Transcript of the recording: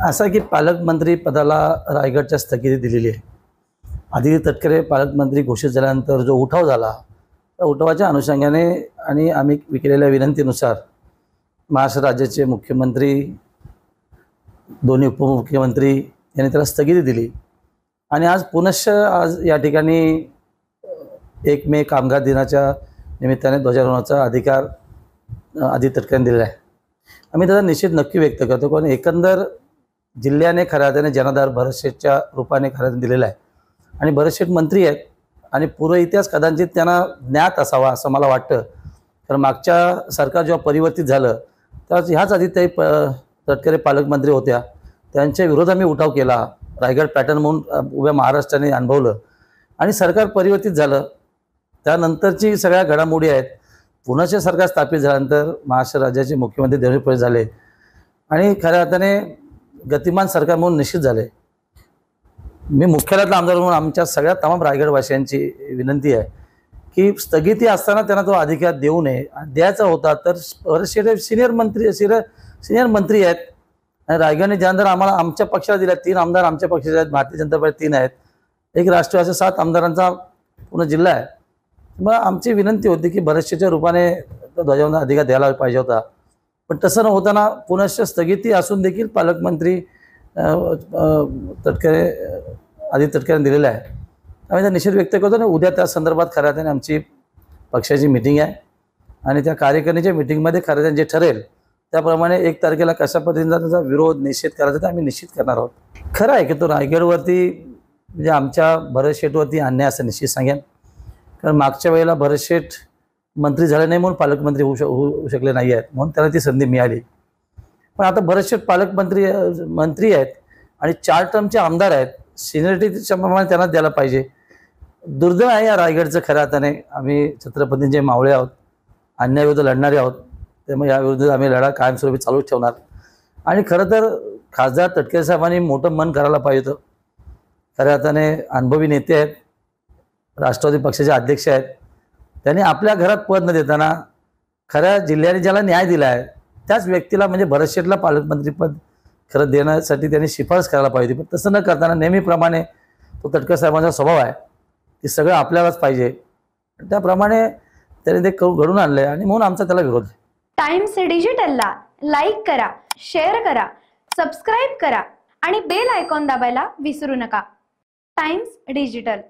असा की पालकमंत्री पदाला रायगडच्या स्थगिती दिलेली आहे। आदिती तटकरे पालकमंत्री घोषित झाल्यानंतर जो उठाव झाला त्या उठावाच्या अनुषंगाने आणि आम्ही केलेल्या विनंतीनुसार महाराष्ट्र राज्याचे मुख्यमंत्री, दोन्ही उपमुख्यमंत्री यांनी त्याला स्थगिती दिली आणि आज पुनश्च आज या ठिकाणी 1 मे कामगार दिनाच्या निमित्ताने ध्वजारोहणाचा अधिकार आदिती तटकरेंनी दिलेला आहे। आम्ही त्याचा निषेध नक्की व्यक्त करतो, कारण एकंदर जिल्ह्याने खऱ्या अर्थाने जनाधार भरत शेठच्या रूपाने खऱ्या अर्थाने दिलेला आहे आणि भरत शेठ मंत्री आहेत आणि पूर्व इतिहास कदाचित त्यांना ज्ञात असावा असं मला वाटतं। कारण मागच्या सरकार जेव्हा परिवर्तित झालं तेव्हा ह्याच आदिती तटकरे पालकमंत्री होत्या, त्यांच्या विरोधात आम्ही उठाव केला। रायगड पॅटर्न म्हणून उभ्या महाराष्ट्राने अनुभवलं आणि सरकार परिवर्तित झालं। त्यानंतरची सगळ्या घडामोडी आहेत। पुण्याचे सरकार स्थापित झाल्यानंतर महाराष्ट्र राज्याचे मुख्यमंत्री देवेंद्र फडणवीस झाले आणि खऱ्या अर्थाने गतिमान सरकार म्हणून निश्चित झाले। मी मुख्यालयातला आमदार म्हणून आमच्या सगळ्या तमाम रायगडवासियांची विनंती आहे की स्थगिती असताना त्यांना तो अधिकार देऊ नये। द्यायचा होता तर भरत शेठ सिनियर मंत्री आहेत आणि रायगडने जनाधार आम्हाला आमच्या पक्षाला दिला। 3 आमदार आमच्या पक्षाचे आहेत, भारतीय जनता पार्टी 3 आहेत, एक राष्ट्रवादी, असे 7 आमदारांचा पूर्ण जिल्हा आहे। मग आमची विनंती होती की भरत शेठच्या रूपाने ध्वजारोहणाचा अधिकार द्यायला पाहिजे होता, पण तसं न होताना पुनश्च स्थगिती असून देखील पालकमंत्री आदिती तटकरेंनी दिलेला आहे। आम्ही त्या निषेध व्यक्त करतो आणि उद्या त्या संदर्भात खऱ्या अर्थाने आमची पक्षाची मीटिंग आहे आणि त्या कार्यकारिणीच्या मीटिंगमध्ये खऱ्या अर्थाने जे ठरेल त्याप्रमाणे 1 तारखेला कशा पद्धतीचा त्याचा विरोध निषेध करायचा ते आम्ही निश्चित करणार आहोत। खरं आहे की तो रायगडवरती म्हणजे आमच्या भरत शेठवरती अन्याय असं निश्चित सांगेन, कारण मागच्या वेळेला भरत शेठ मंत्री झाले नाही म्हणून पालकमंत्री होऊ शकले नाही आहेत, म्हणून त्यांना ती संधी मिळाली। पण आता भरत शेठ मंत्री आहेत आणि 4 टर्मचे आमदार आहेत, सिनियरिटीच्या प्रमाणे त्यांना द्यायला पाहिजे। दुर्दैव आहे या रायगडचं खऱ्या अर्थाने। आम्ही छत्रपतींचे मावळे आहोत, अन्यायाविरुद्ध लढणारे आहोत, त्यामुळे याविरुद्ध आम्ही लढा कायमस्वरूपी चालूच ठेवणार। आणि खरं तर खासदार तटकरे साहेबांनी मोठं मन करायला पाहिजे होतं। खऱ्या अर्थाने अनुभवी नेते आहेत, राष्ट्रवादी पक्षाचे अध्यक्ष आहेत, त्यांनी आपल्या घरात पद न देताना खऱ्या जिल्ह्याने ज्याला न्याय दिला आहे त्याच व्यक्तीला म्हणजे भरत शेठला पालकमंत्रीपद खरं देण्यासाठी त्यांनी शिफारस करायला पाहिजे होती। पण तसं न करताना नेहमीप्रमाणे तो तटकरे साहेबांचा स्वभाव आहे की सगळं आपल्यालाच पाहिजे, त्याप्रमाणे त्यांनी ते घडून आणलं आहे आणि म्हणून आमचा त्याला विरोध आहे। टाइम्स डिजिटलला लाईक करा, शेअर करा, सबस्क्राईब करा आणि बेल आयकॉन दाबायला विसरू नका। Times digital.